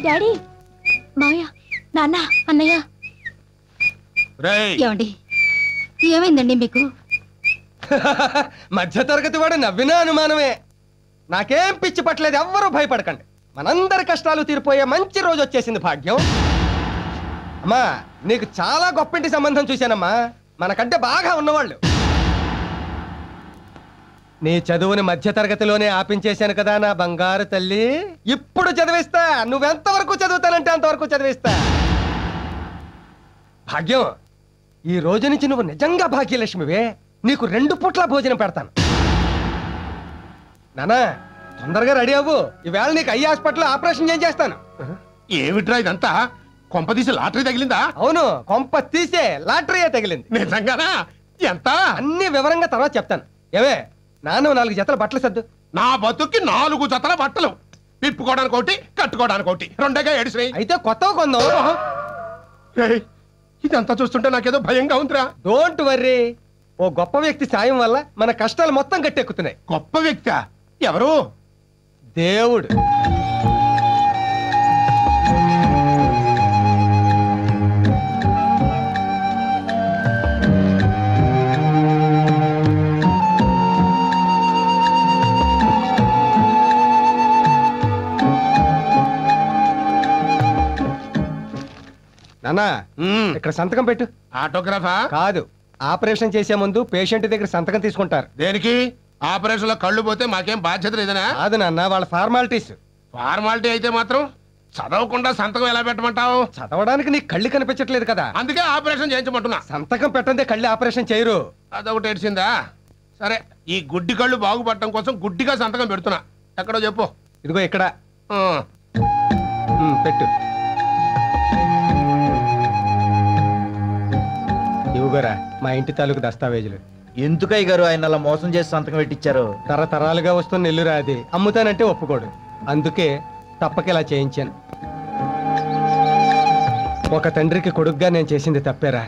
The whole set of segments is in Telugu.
డాడీ, మావయ్య, నాన్న, అన్నయ్య. ఏమండి, ఏమైందండి మీకు? మధ్య తరగతి వాడు నవ్వినా అనుమానమే. నాకేం పిచ్చి పట్టలేదు, ఎవ్వరూ భయపడకండి. మనందరి కష్టాలు తీరిపోయే మంచి రోజు వచ్చేసింది భాగ్యం. అమ్మా, నీకు చాలా గొప్పింటి సంబంధం చూశానమ్మా, మనకంటే బాగా ఉన్నవాళ్ళు. నీ చదువుని మధ్య తరగతిలోనే ఆపించేశాను కదా నా బంగారు తల్లి. ఇప్పుడు చదివిస్తా, నువ్వెంతవరకు చదువుతానంటే అంతవరకు చదివిస్తా. భాగ్యం, ఈ రోజు నుంచి నువ్వు నిజంగా భాగ్యలక్ష్మివే. నీకు 2 పూట్ల భోజనం పెడతాను. నానా, తొందరగా రెడీ అవ్వు. ఈవేళ నీకు ఐ హాస్పిటల్ ఆపరేషన్ చేస్తాను. ఏమిట్రా ఇదంతా? కొంప తీసి లాటరీ తగిలిందా? అవును, కొంప తీసే లాటరీయే తగిలింది. నిజంగానా? ఎంత? అన్ని వివరంగా తర్వాత చెప్తాను. ఏవే, నాన్న 4 జతల బట్టలు సర్దు. నా బతుక్కి 4 జతల బట్టలు, విప్పుకోవడానికి ఒకటి, కట్టుకోవడానికి ఒకటి, 2గా ఏడిసినాయి. అయితే కొత్తగా కొందాం. ఇదంతా చూస్తుంటే నాకేదో భయంగా ఉందిరా. డోంట్ వర్రీ, ఓ గొప్ప వ్యక్తి సాయం వల్ల మన కష్టాలు మొత్తం గట్టెక్కుతున్నాయి. గొప్ప వ్యక్తి? ఎవరు? దేవుడు. నాన్నా, ఇక్కడ సంతకం పెట్టు. ఆటోగ్రాఫా? కాదు, ఆపరేషన్ చేసే ముందు పేషెంట్ దగ్గర సంతకం తీసుకుంటారు. దేనికి? ఆపరేషన్ లో కళ్ళు పోతే మాకేం బాధ్యత లేదనా? కాదు నాన్న, వాళ్ళ ఫార్మాలిటీస్. ఫార్మాలిటీ అయితే మాత్రం చదవకుండా సంతకం ఎలా పెట్టమంటావు? చదవడానికి నీ కళ్ళు కనిపించట్లేదు కదా, అందుకే ఆపరేషన్ చేయించమంటున్నా. సంతకం పెట్టందే కళ్ళు ఆపరేషన్ చేయరు. అదొకటి ఏడ్చిందా? సరే, ఈ గుడ్డి కళ్ళు బాగుపడటం కోసం గుడ్డిగా సంతకం పెడుతున్నా. ఎక్కడో చెప్పు. ఇదిగో ఇక్కడ పెట్టు. ఇవ్వగోరా మా ఇంటి తాలూకు దస్తావేజులు. ఎందుకయ్య గారు ఆయన అలా మోసం చేసి సంతకం పెట్టించారు? తరతరాలుగా వస్తున్న ఇల్లురా అది, అమ్ముతానంటే ఒప్పుకోడు. అందుకే తప్పక ఇలా చేయించాను. ఒక తండ్రికి కొడుకుగా నేను చేసింది తప్పేరా,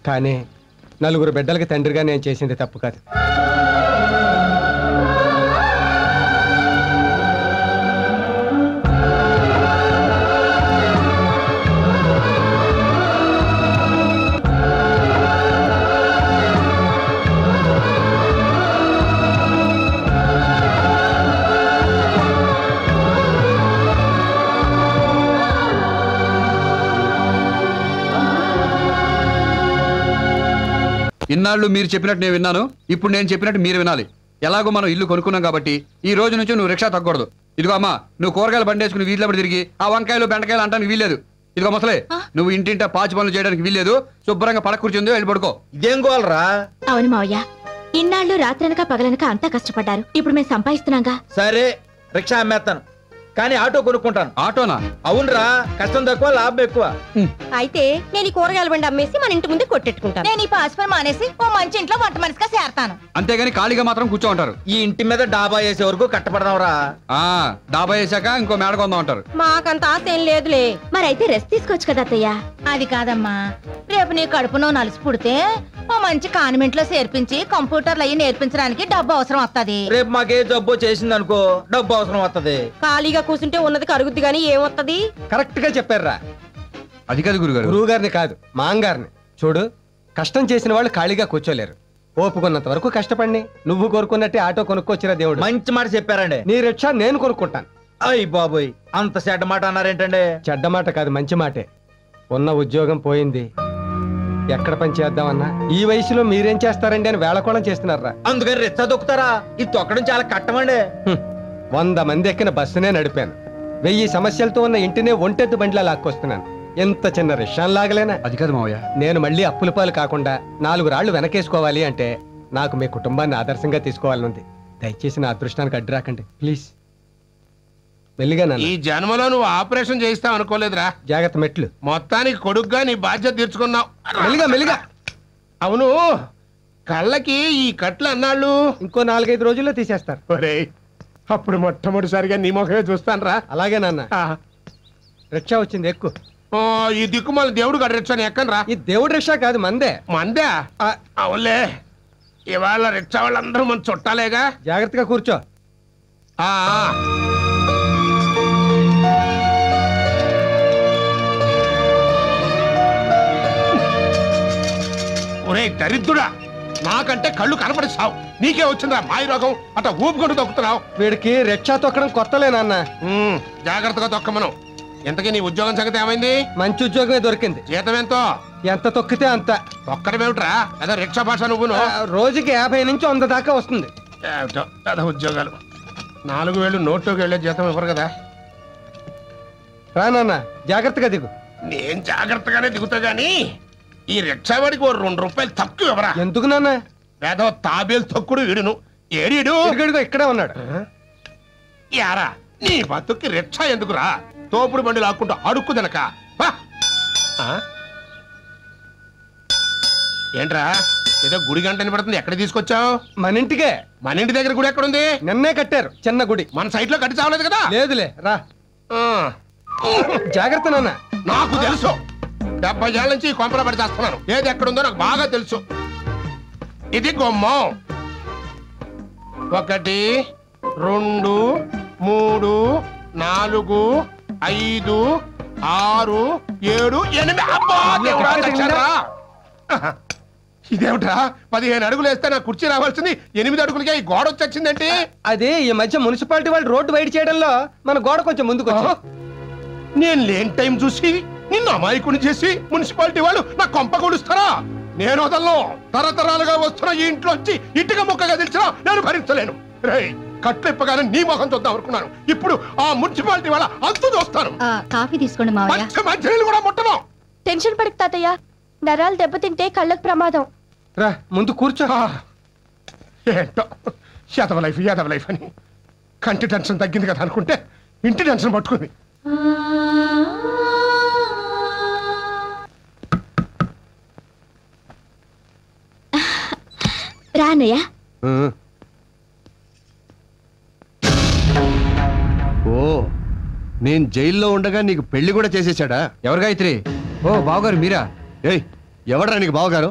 కానీ 4 బిడ్డలకి తండ్రిగా నేను చేసింది తప్పు కాదు. ఇన్నాళ్ళు మీరు చెప్పినట్టు నేను విన్నాను, ఇప్పుడు నేను చెప్పినట్టు మీరు వినాలి. ఎలాగో మనం ఇల్లు కొనుక్కున్నాం కాబట్టి ఈ రోజు నుంచి నువ్వు రిక్షా తగ్గకూడదు. ఇదిగో అమ్మా, నువ్వు కూరగాయలు బండేసుకుని వీధిలో తిరిగి ఆ వంకాయలు బెండకాయలు అంటానికి వీల్లేదు. ఇదిగో ముసలే, నువ్వు ఇంటింటా పాచి పనులు చేయడానికి వీల్లేదు. శుభ్రంగా పడక కూర్చుందో వెళ్ళి పడుకో. ఇదేం గోలరా? అవును మావయ్య, ఇన్నాళ్ళు రాత్రనక పగలనక అంతా కష్టపడ్డారు. ఇప్పుడు మేము సంపాదిస్తున్నాగా. సరే, రిక్షా అమ్మేస్తాను, కానీ ఆటో కొనుక్కుంటాను. ఆటోనా? అవునరా, కష్టం తక్కువ లాభం ఎక్కువ. అయితే నేను ఈ కూరగాయల బండి అమ్మేసి మన ఇంటి ముందే కొట్టెట్టుకుంటాను. నేను ఈ పాస్పర్ మానేసి ఓ మంచి ఇంట్లో వంట మనిషిగా చేరతాను. అంతేగాని ఖాళీగా మాత్రం కూర్చోంటారు. ఈ ఇంటి మీద డాబా వేసే వరకు కట్టపడదాంరా. డాబా వేసాక ఇంకో మేడ కొందాం అంటారు. మాకంత ఆశ ఏం లేదులే. మరైతే రెస్ట్ తీసుకోవచ్చు కదా అత్తయ్య. అది కాదమ్మా, రేపు నీ కడుపునో నలిసి పుడితే ఓ మంచి కాన్వెంట్ లో చేర్పించి కంప్యూటర్లు అయ్యి నేర్పించడానికి డబ్బు అవసరం వస్తది. రేపు మాకే జబ్బు చేసింది అనుకో, డబ్బు అవసరం వస్తది. ఖాళీగా కూర్చుంటే ఉన్నది కరుగుద్ది గానీ ఏమొత్తది? కరెక్ట్ గా చెప్పారా. అది కాదు గురుగారు. గురువు గారిని కాదు, మాంగారిని చూడు. కష్టం చేసిన వాళ్ళు ఖాళీగా కూర్చోలేరు. ఓపుకున్నంత వరకు కష్టపడి నువ్వు కోరుకున్నట్టే ఆటో కొనుక్కొచ్చిరా దేవుడు. మంచి మాట చెప్పారండి. నీ రిక్షా నేను కొనుక్కుంటాను. అయ్యి బాబోయ్, అంత చెడ్డ మాట అన్నారేంటండి? చెడ్డ మాట కాదు, మంచి మాటే. ఉన్న ఉద్యోగం పోయింది, ఎక్కడ పని చేద్దామన్నా ఈ వయసులో మీరేం చేస్తారండి అని వేళకోళం చేస్తున్నారా. అందుకని రిచ్చా దొక్కుతారా? ఇది తొక్కడం చాలా కట్టమండి. 100 మంది ఎక్కిన బస్సునే నడిపాను. 1000 సమస్యలతో ఉన్న ఇంటినే ఒంటెద్దు బండిలా లాక్కొస్తున్నాను. ఎంత చిన్న రిక్షాను లాగలేనా? అది కాదు మావయ్య, నేను మళ్ళీ అప్పుల పాలు కాకుండా 4 రాళ్లు వెనకేసుకోవాలి అంటే నాకు మీ కుటుంబాన్ని ఆదర్శంగా తీసుకోవాలనుంది. దయచేసి నా అదృష్టానికి అడ్డు రాకండి ప్లీజ్. మెల్లిగా ఈ జన్మలో నువ్వు ఆపరేషన్ చేయిస్తావు అనుకోలేదురా. జాగ్రత్త మెట్లు. మొత్తానికి కొడుకుగా నీ బాధ్యత తీర్చుకున్నావు. మెల్లిగా మెల్లిగా. అవును, కళ్ళకి ఈ కట్లు అన్నాళ్ళు ఇంకో 4-5 రోజుల్లో తీసేస్తారు. అప్పుడు మొట్టమొదటిసారిగా నీ ముఖమే చూస్తాను రా. అలాగే నాన్న. రిక్షా వచ్చింది, ఎక్కు. ఈ దిక్కుమాల దేవుడు గడ రిక్షాని ఎక్కను రా. ఈ దేవుడు రిక్షా కాదు, మందే. మందే? అవునులే, ఇవాళ రిక్షా వాళ్ళందరూ మన చుట్టాలేగా. జాగ్రత్తగా కూర్చో. దరిద్రుడా, నాకంటే కళ్ళు కనపడిస్తావు. నీకే వచ్చిందా మాయ రోగం? అట్లా ఊపుకుంటూ తొక్కుతున్నావు. వీడికి రిక్షా తొక్కడం కొత్తలే నాన్న. జాగ్రత్తగా తొక్కమను. ఇంతకీ నీ ఉద్యోగం సంగతి ఏమైంది? మంచి ఉద్యోగమే దొరికింది. జీతం ఎంతో? ఎంత తొక్కితే అంత. తొక్కడమేమిట్రా? అదే రిక్షా భాష నువ్వును. రోజుకి 50 నుంచి 100 దాకా వస్తుంది. ఏమిటో అదే ఉద్యోగాలు. 4000 నోట్లోకి వెళ్ళే జీతం ఇవ్వరు కదా. రా నాన్న, జాగ్రత్తగా దిగు. నేను జాగ్రత్తగానే దిగుతా గాని ఈ రిక్షా వాడికి 2 రూపాయలు తక్కువ ఇవ్వరా? ఎందుకు నాన్న? పేద తాబేలు తొక్కుడు వీడును. ఏడీడు ఇక్కడే ఉన్నాడు. యారా, నీ బతుక్కి రిక్షా ఎందుకురా? తోపుడు బండి లాక్కుంటూ అడుక్కు తినక. ఏంట్రా ఏదో గుడి గంట పడుతుంది, ఎక్కడ తీసుకొచ్చావు? మన ఇంటికే. మన ఇంటి దగ్గర గుడి ఎక్కడుంది? నిన్నే కట్టారు చిన్న గుడి. మన సైట్ లో కట్టి చావలేదు కదా? లేదులే, రా. జాగ్రత్త నాన్న. నాకు తెలుసు, 70 ఏళ్ళ నుంచి ఈ కొంపల పడి చేస్తున్నాను. ఏది ఎక్కడుందో నాకు బాగా తెలుసు. ఇది గుమ్మం. 1 2 3 4 5 6 7 8. అబ్బా దేవుడా, చచ్చారా? ఇదేమిట్రా 15 అడుగులు వేస్తే నా కుర్చీ రావాల్సింది 8 అడుగులకే ఈ గోడ వచ్చి. అది ఈ మధ్య మున్సిపాలిటీ వాళ్ళు రోడ్డు వైడ్ చేయడంలో మన గోడ కొంచెం ముందుకు నేను లేని టైం చూసి నిన్ను అమాయకుని చేసి మున్సిపాలిటీ వాళ్ళు నా కొంప కొడుస్తారా? నేను వదలను. తరతరాలుగా వస్తున్న ఈ ఇంట్లోంచి ఇటుక ముక్కగా తెలిసినా నేను భరించలేను. రేయ్, కట్లెప్పగానే నీ మొహం చూద్దాం అనుకున్నాను. ఇప్పుడు ఆ మున్సిపాలిటీ వాళ్ళ అంతు చూస్తాను. కాఫీ తీసుకోండి మావయ్య. మంచి కూడా ముట్టను. టెన్షన్ పడకు తాతయ్య, నరాలు దెబ్బతింటే కళ్ళకు ప్రమాదం. రా, ముందు కూర్చో. ఏంటో యాదవ లైఫ్ అని కంటి టెన్షన్ తగ్గింది కదా అనుకుంటే ఇంటి టెన్షన్ పట్టుకుంది. రానయ్య. ఓ, నేను జైల్లో ఉండగా నీకు పెళ్లి కూడా చేసేసాడా? ఎవరు గాయత్రి? ఓ బావగారు మీరా? ఏయ్, ఎవడరా నీకు బావగారు?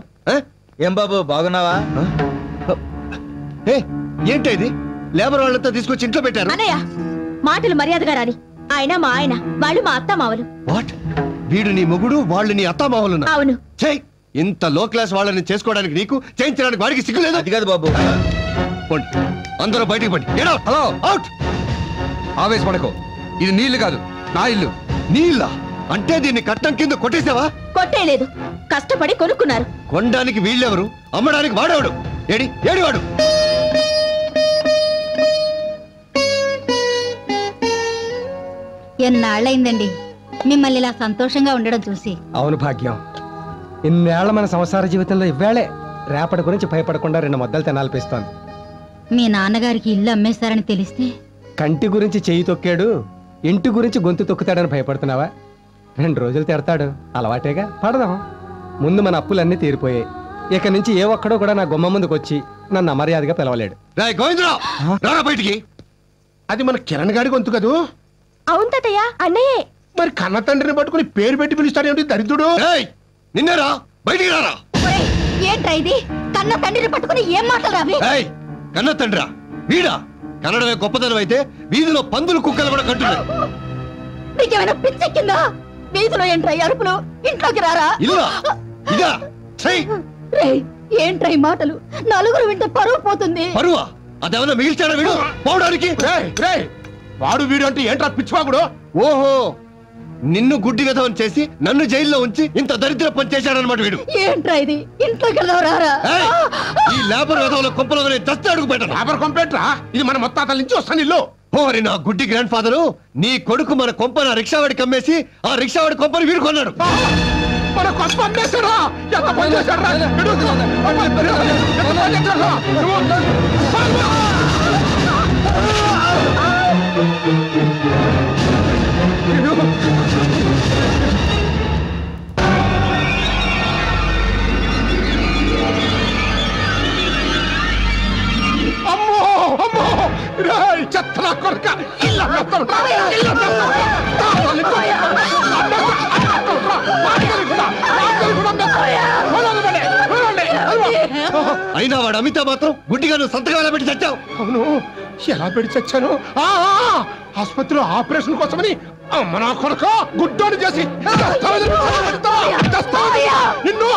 ఏం బాబు, బాగున్నావా? ఏంటి ఇది? లేబర్ వాళ్ళతో తీసుకొచ్చి ఇంట్లో పెట్టారు. అన్నయ్య, మాటలు మర్యాదగా రాని. ఆయన మా ఆయన, వాళ్ళు మా అత్త మావలు. వాట్? వీడు నీ మొగుడు, వాళ్ళు నీ అత్తామావలు? అవును. ఇంత లో క్లాస్ వాళ్ళని చేసుకోవడానికి నీకు, చేయించడానికి వాడికి సిగ్గులేదు? అది కాదు బాబు. అందరూ బయటికి పడి. Hello, out. ఆవేశపడకో. ఇది నీళ్లు కాదు, నా ఇల్లు. నీళ్ళ అంటే దీన్ని కట్టం కింద కొట్టేసావా? కొట్టేయలేదు, కష్టపడి కొనుక్కున్నారు. కొనడానికి వీళ్ళెవరు? అమ్మడానికి వాడేవాడు? ఏడి వాడు? ఎన్నాళ్ళైందండి మిమ్మల్ని ఇలా సంతోషంగా ఉండడం చూసి. అవును భాగ్యం, ఇన్నేళ్ల మన సంసార జీవితంలో ఇవ్వాళే రేపటి గురించి భయపడకుండా 2 ముద్దలు తినాలిపిస్తాను. మీ నాన్నగారికి ఇల్లు అమ్మేశారని తెలిస్తే? కంటి గురించి చెయ్యి తొక్కాడు, ఇంటి గురించి గొంతు తొక్కుతాడని భయపడుతున్నావా? 2 రోజులు తిడతాడు, అలవాటేగా. పడదాం. ముందు మన అప్పులన్నీ తీరిపోయాయి. ఇక నుంచి ఏ ఒక్కడో కూడా నా గుమ్మ ముందుకు వచ్చి నన్ను అమర్యాదగా పిలవలేడు. బయటికి. అది మన కిరణ్ గారి గొంతు కదూ? అవును తాతయ్య, అన్నయ్యే. మరి కన్న తండ్రిని పట్టుకుని పేరు పెట్టి పిలుస్తాడేమిటి దరిద్రుడు? నిన్నేరా, బయటికి రారా. ఏంట్రా ఇది? కన్న తండ్రిని పట్టుకుని ఏం మాటలు రావి? కన్న తండ్రా వీడా? కన్నడమే గొప్పతనం అయితే వీధిలో పందులు కుక్కలు కూడా కంటున్నాయి. నీకేమైనా పిచ్చెక్కిందా? వీధిలో ఏంట్రా అరుపులు? ఇంట్లోకి రారా. ఇల్లా ఇదా? ఏంట్రా ఈ మాటలు? నలుగురు వింటే పరువు పోతుంది. పరువా? అదేమన్నా మిగిల్చాడా వీడు పోవడానికి? వాడు వీడు అంటే ఏంట్రా పిచ్చివాగుడు? ఓహో, నిన్ను గుడ్డి విధవని చేసి నన్ను జైల్లో ఉంచి ఇంత దరిద్ర పని చేశాడనమాట వీడు. ఏంట్రా ఇది? ఇంట్లోకి రారా. ఈ లేబర్ విధవుల కొంపలో చస్తే అడుగు పెట్టను. లేబర్ కంప్లైంట్ రా, ఇది మన మొత్తాతల నుంచి వస్తాను ఇల్లు. ఓరి నా గుడ్డి గ్రాండ్ ఫాదరు, నీ కొడుకు మన కొంపను రిక్షావాడికి అమ్మేసి ఆ రిక్షావాడి కొంపను వీడు కొన్నాడు. మన కొంప అమ్మేశారా? ఎంత పని చేశారా? అమ్మో అమ్మో, చెత్త కొరక ఇల్లు అయినా వాడు అమితా మాత్రం గుడ్డిగా నువ్వు సంతకాల పెట్టి చచ్చావు. అవును, ఎలా పెట్టి చచ్చాను? ఆసుపత్రిలో ఆపరేషన్ కోసమని అమ్మ నా కొరక గుడ్డోని చేసి నిన్ను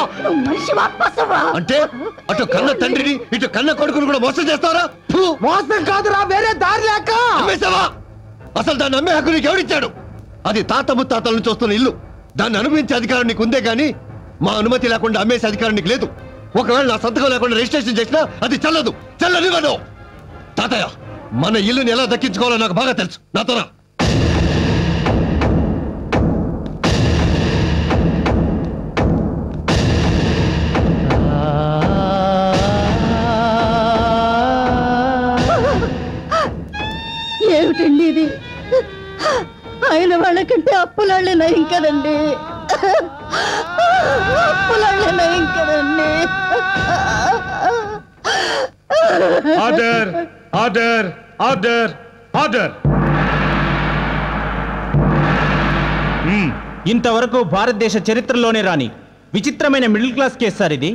అంటే అటు కన్న తండ్రిని ఇటు కన్న కొడుకుని కూడా మోసం చేస్తారా? మోసం కాదురా, వేరే దారి లేక అమ్మేశావా? అసలు దాన్ని అమ్మే హక్కు నీకు ఎవరిచ్చాడు? అది తాత ముత్తాతల నుంచి వస్తున్న ఇల్లు. దాన్ని అనుభవించే అధికారం నీకు ఉందే గానీ మా అనుమతి లేకుండా అమ్మేసే అధికారం నీకు లేదు. ఒకవేళ నా సంతకం లేకుండా రిజిస్ట్రేషన్ చేసినా అది చెల్లదు. చెల్లనివ్వను. తాతయ్య, మన ఇల్లుని ఎలా దక్కించుకోవాలో నాకు బాగా తెలుసు. నాతోనా? ఏమిటండి ఇది? ఆయన వాళ్ళకంటే అప్పులాళ్ళే నయం కదండి. అప్పులాళ్ళే నయం కదండి. Order order order order. ఇంతవరకు భారతదేశ చరిత్రలోనే రాని విచిత్రమైన మిడిల్ క్లాస్ కేసు సార్ ఇది.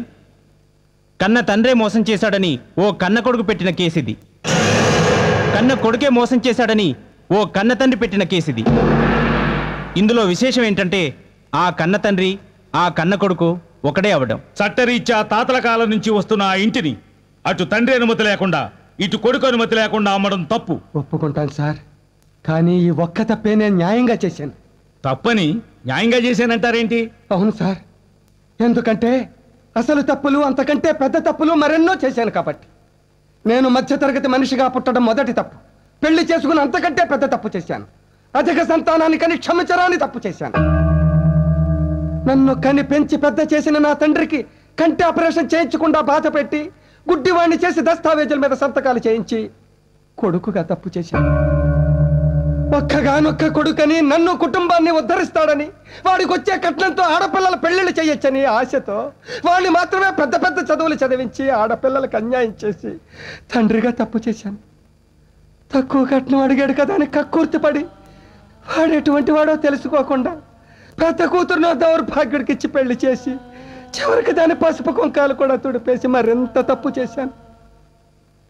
కన్న తండ్రే మోసం చేశాడని ఓ కన్న కొడుకు పెట్టిన కేసు ఇది. కన్న కొడుకే మోసం చేశాడని ఓ కన్న తండ్రి పెట్టిన కేసు ఇది. ఇందులో విశేషం ఏంటంటే ఆ కన్న తండ్రి ఆ కన్న కొడుకు ఒకడే అవడం. చట్టరీత్యా తాతల కాలం నుంచి వస్తున్న ఆ ఇంటిని అటు తండ్రి అనుమతి లేకుండా ఇటు కొడుకు అనుమతి లేకుండా అమ్మడం తప్పు. ఒప్పుకుంటాను సార్, కానీ ఈ ఒక్క తప్పే నేను న్యాయంగా చేశాను. తప్పని న్యాయంగా చేశానంటారేంటి? అవును సార్, ఎందుకంటే అసలు తప్పులు అంతకంటే పెద్ద తప్పులు మరెన్నో చేశాను కాబట్టి. నేను మధ్యతరగతి మనిషిగా పుట్టడం మొదటి తప్పు. పెళ్లి చేసుకుని అంతకంటే పెద్ద తప్పు చేశాను. అధిక సంతానాన్ని కని క్షమించరాని తప్పు చేశాను. నన్ను కని పెంచి పెద్ద చేసిన నా తండ్రికి కంటి ఆపరేషన్ చేయించకుండా బాధ పెట్టి గుడ్డివాణ్ణి చేసి దస్తావేజుల మీద సంతకాలు చేయించి కొడుకుగా తప్పు చేశాను. ఒక్కగానొక్క కొడుకని నన్ను కుటుంబాన్ని ఉద్ధరిస్తాడని వాడికి వచ్చే కట్నంతో ఆడపిల్లల పెళ్లిళ్ళు చేయొచ్చని ఆశతో వాడిని మాత్రమే పెద్ద పెద్ద చదువులు చదివించి ఆడపిల్లలకు అన్యాయం చేసి తండ్రిగా తప్పు చేశాను. తక్కువ కట్నం అడిగాడు కదా అని కక్కుర్తిపడి వాడు ఎటువంటి వాడో తెలుసుకోకుండా పెద్ద కూతురునో దౌర్భాగ్యుడికి ఇచ్చి పెళ్లి చేసి చివరికి దాని పసుపు కుంకాలు కూడా తుడిపేసి మరింత తప్పు చేశాను.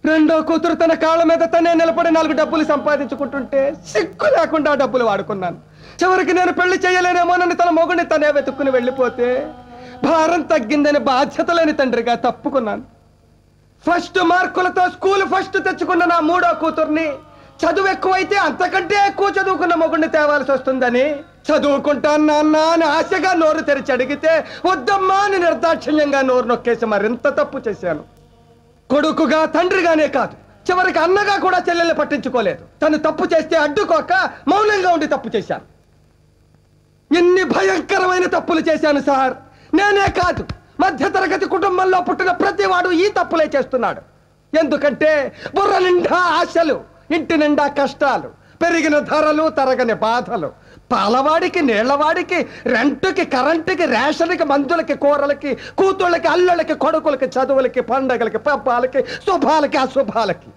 రెండో కూతురు తన కాళ్ళ మీద తనే నిలబడి 4 డబ్బులు సంపాదించుకుంటుంటే సిగ్గు లేకుండా డబ్బులు వాడుకున్నాను. చివరికి నేను పెళ్లి చేయలేనేమోనని తన మొగుడిని తనే వెతుక్కుని వెళ్ళిపోతే భారం తగ్గిందని బాధ్యత లేని తండ్రిగా తప్పుకున్నాను. ఫస్ట్ మార్కులతో స్కూల్ ఫస్ట్ తెచ్చుకున్న నా మూడో కూతుర్ని చదువు ఎక్కువైతే అంతకంటే ఎక్కువ చదువుకున్న మొగుడిని తేవాల్సి వస్తుందని చదువుకుంటాను నాన్న అని ఆశగా నోరు తెరిచి అడిగితే వద్దమ్మా అని నిర్దాక్షిణ్యంగా నోరు నొక్కేసి మరింత తప్పు చేశాను. కొడుకుగా తండ్రిగానే కాదు, చివరికి అన్నగా కూడా చెల్లెల్ని పట్టించుకోలేదు. తను తప్పు చేస్తే అడ్డుకోక మౌనంగా ఉండి తప్పు చేశాను. ఎన్ని భయంకరమైన తప్పులు చేశాను సార్. నేనే కాదు, మధ్యతరగతి కుటుంబంలో పుట్టిన ప్రతివాడు ఈ తప్పులే చేస్తున్నాడు. ఎందుకంటే బుర్ర నిండా ఆశలు, ఇంటి నిండా కష్టాలు, పెరిగిన ధరలు, తరగని బాధలు, పాలవాడికి నీళ్లవాడికి రెంటుకి కరెంటుకి రేషన్కి మందులకి కూరలకి కూతుళ్ళకి అల్లుళ్ళకి కొడుకులకి చదువులకి పండగలకి పబ్బాలకి శుభాలకి అశుభాలకి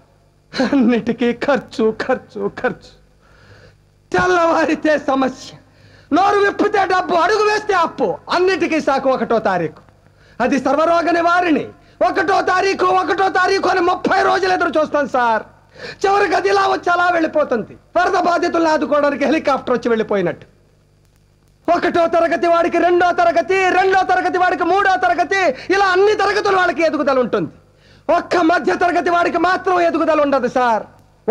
అన్నిటికీ ఖర్చు ఖర్చు ఖర్చు. తెల్లవారితే సమస్య, నోరు విప్పితే డబ్బు, అడుగు వేస్తే అప్పు. అన్నిటికీ సాకు 1వ తారీఖు. అది సర్వరోగ నివారిణి. 1వ తారీఖు అని 30 రోజులు ఎదురు చూస్తాను సార్. చివరికి అది ఇలా వచ్చి అలా వెళ్ళిపోతుంది. వరద బాధితులను ఆదుకోవడానికి హెలికాప్టర్ వచ్చి వెళ్ళిపోయినట్టు. 1వ తరగతి వాడికి 2వ తరగతి, 2వ తరగతి వాడికి 3వ తరగతి, ఇలా అన్ని తరగతుల వాళ్ళకి ఎదుగుదల ఉంటుంది. ఒక్క మధ్య తరగతి వాడికి మాత్రం ఎదుగుదల ఉండదు సార్.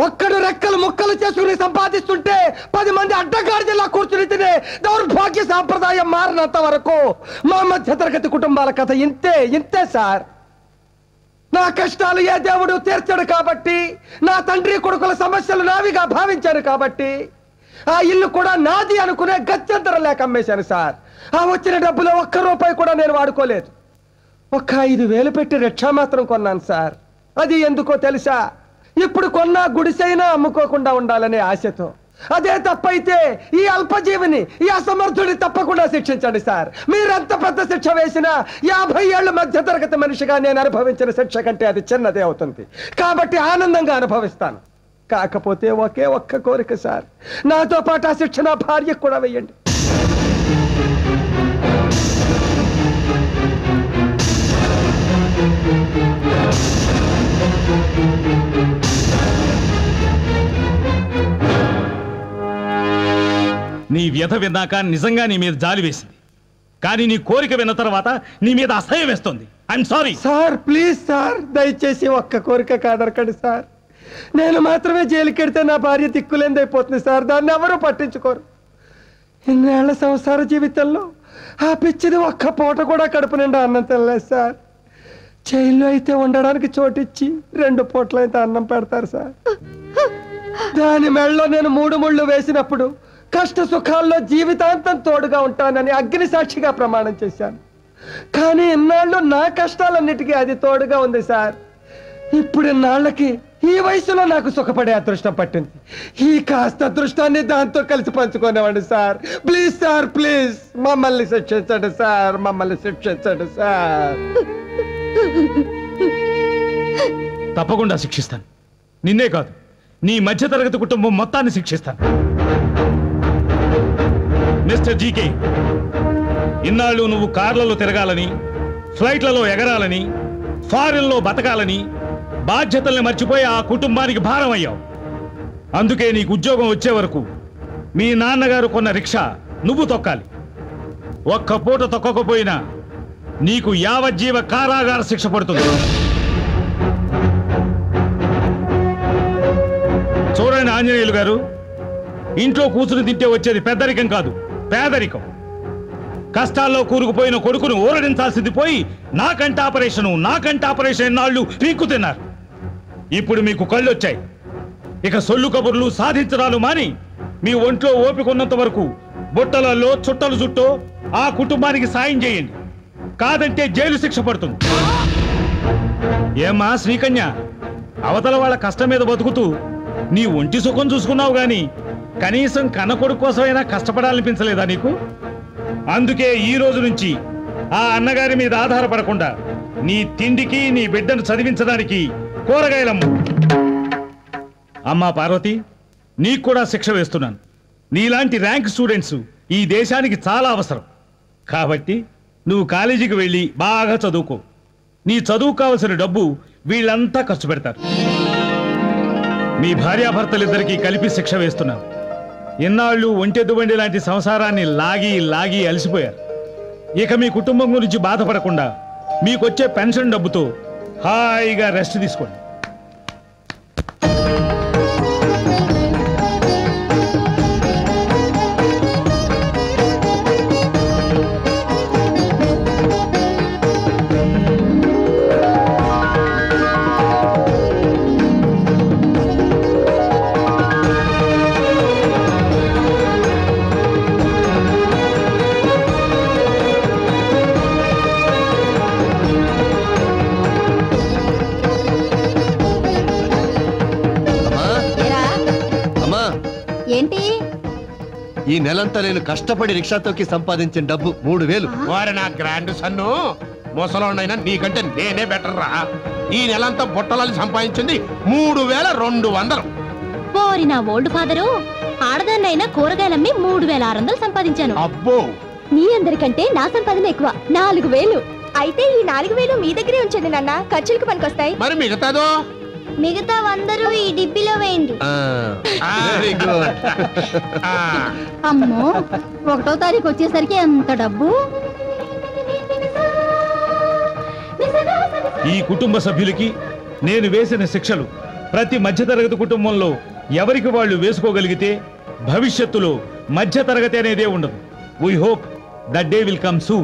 ఒక్కడు రెక్కలు ముక్కలు చేసుకుని సంపాదిస్తుంటే 10 మంది అడ్డగాడిలా కూర్చుని తినే దౌర్భాగ్య సాంప్రదాయం మారినంత వరకు మా మధ్య తరగతి కుటుంబాల కథ ఇంతే సార్. నా కష్టాలు ఏ దేవుడు తీర్చాడు కాబట్టి, నా తండ్రి కొడుకుల సమస్యలు నావిగా భావించాను కాబట్టి ఆ ఇల్లు కూడా నాది అనుకునే గత్యంతరం లేక అమ్మేశాను సార్. ఆ వచ్చిన డబ్బులో 1 రూపాయి కూడా నేను వాడుకోలేదు. 5,000 పెట్టి రిక్షా మాత్రం కొన్నాను సార్. అది ఎందుకో తెలుసా? ఇప్పుడు కొన్నా గుడిసైనా అమ్ముకోకుండా ఉండాలనే ఆశతో. అదే తప్పైతే ఈ అల్పజీవిని, ఈ అసమర్థుడిని తప్పకుండా శిక్షించండి సార్. మీరెంత పెద్ద శిక్ష వేసినా 50 ఏళ్ల మధ్య తరగతి మనిషిగా నేను అనుభవించిన శిక్ష కంటే అది చిన్నదే అవుతుంది. కాబట్టి ఆనందంగా అనుభవిస్తాను. కాకపోతే ఒకే ఒక్క కోరిక సార్, నాతో పాటు ఆ శిక్ష నా భార్యకు కూడా వేయండి. నీ వ్యధ విన్నాక నిజంగా నీ మీద జాలి వేసింది. కానీ నీ కోరిక విన్న తర్వాత నీ మీద అసహ్యం వేస్తుంది. I'm sorry sir. Please sir, దయచేసి ఒక్క కోరిక కాదరకండి సార్. నేను మాత్రమే జైలుకెడితే నా భార్య దిక్కులేందైపోతుంది సార్. దాన్ని ఎవరూ పట్టించుకోరు. ఇన్నేళ్ల సంసార జీవితంలో ఆ పిచ్చిది ఒక్క పూట కూడా కడుపు నిండా అన్నం తినలేదు సార్. జైల్లో అయితే ఉండడానికి చోటిచ్చి 2 పూటలైతే అన్నం పెడతారు సార్. దాని మెడలో నేను 3 ముళ్ళు వేసినప్పుడు కష్ట సుఖాల్లో జీవితాంతం తోడుగా ఉంటానని అగ్ని సాక్షిగా ప్రమాణం చేశాను. కానీ ఇన్నాళ్ళు నా కష్టాలన్నిటికీ అది తోడుగా ఉంది సార్. ఇప్పుడు ఇన్నాళ్ళకి ఈ వయసులో నాకు సుఖపడే అదృష్టం పట్టింది. ఈ కాస్త అదృష్టాన్ని దాంతో కలిసి పంచుకునేవాడు సార్. ప్లీజ్ సార్, ప్లీజ్ మమ్మల్ని శిక్షించండి సార్, మమ్మల్ని శిక్షించండి సార్. తప్పకుండా శిక్షిస్తాను. నిన్నే కాదు, నీ మధ్యతరగతి కుటుంబం మొత్తాన్ని శిక్షిస్తాను. మిస్టర్ జీకే, ఇన్నాళ్ళు నువ్వు కార్లలో తిరగాలని, ఫ్లైట్లలో ఎగరాలని, ఫారిన్లో బతకాలని బాధ్యతల్ని మర్చిపోయి ఆ కుటుంబానికి భారం అయ్యావు. అందుకే నీకు ఉద్యోగం వచ్చే వరకు మీ నాన్నగారు కొన్న రిక్షా నువ్వు తొక్కాలి. ఒక్క పూట తొక్కకపోయినా నీకు యావజ్జీవ కారాగార శిక్ష పడుతుంది. చూడండి ఆంజనేయులు గారు, ఇంట్లో కూర్చుని తింటే వచ్చేది పెద్దరికం కాదు, పేదరికం. కష్టాల్లో కూరుకుపోయిన కొడుకును ఊరడించాల్సింది పోయి నాకంట ఆపరేషన్ ఎన్నాళ్ళు పీక్కు తిన్నారు. ఇప్పుడు మీకు కళ్ళు వచ్చాయి. ఇక సొల్లు కబుర్లు సాధించడాలు మాని మీ ఒంట్లో ఓపికొన్నంత వరకు బుట్టలలో చుట్టలు చుట్టూ ఆ కుటుంబానికి సాయం చేయండి. కాదంటే జైలు శిక్ష పడుతుంది. ఏమా శ్రీకన్య, అవతల వాళ్ళ కష్టం మీద బతుకుతూ నీ ఒంటి సుఖం చూసుకున్నావు గాని కనీసం కన్న కొడుకు కోసమైనా కష్టపడాలనిపించలేదా నీకు? అందుకే ఈ రోజు నుంచి ఆ అన్నగారి మీద ఆధారపడకుండా నీ తిండికి, నీ బిడ్డను చదివించడానికి కూరగాయలమ్ము. అమ్మా పార్వతి, నీకు కూడా శిక్ష వేస్తున్నాను. నీలాంటి ర్యాంక్ స్టూడెంట్స్ ఈ దేశానికి చాలా అవసరం. కాబట్టి నువ్వు కాలేజీకి వెళ్ళి బాగా చదువుకో. నీ చదువు కావలసిన డబ్బు వీళ్ళంతా ఖర్చు పెడతారు. మీ భార్యాభర్తలిద్దరికీ కలిపి శిక్ష వేస్తున్నాను. ఇన్నాళ్ళు ఒంటెద్దు బండి లాంటి సంసారాన్ని లాగి అలసిపోయారు. ఇక మీ కుటుంబం గురించి బాధపడకుండా మీకొచ్చే పెన్షన్ డబ్బుతో హాయిగా రెస్ట్ తీసుకోండి. ఏంటి? ఈ నెలంతా నేను కష్టపడి రిక్షా తొక్కి సంపాదించిన డబ్బు 3000. వారి నా గ్రాండ్ సన్ను, ముసలోనైనా నీకంటే నేనే బెటర్ రా. ఈ నెలంతా బుట్టలని సంపాదించింది 3200. పోరి నా ఓల్డ్ ఫాదరు, ఆడదాన్నైనా కూరగాయలమ్మి 3600 సంపాదించాను. అబ్బో, మీ అందరికంటే నా సంపాదన ఎక్కువ, 4000. అయితే ఈ 4000 మీ దగ్గరే ఉంచండి నాన్న, ఖర్చులకు పనికొస్తాయి. మరి మిగతాదో? మిగతా 100 ఈ డిబ్బిలో వేయండి. Very good. అమ్మో, 1వ తారీఖు వచ్చేసరికి ఎంత డబ్బు! ఈ కుటుంబ సభ్యులకి నేను వేసిన శిక్షలు ప్రతి మధ్యతరగతి కుటుంబంలో ఎవరికి వాళ్ళు వేసుకోగలిగితే భవిష్యత్తులో మధ్యతరగతి అనేదే ఉండదు. We hope that day will come soon.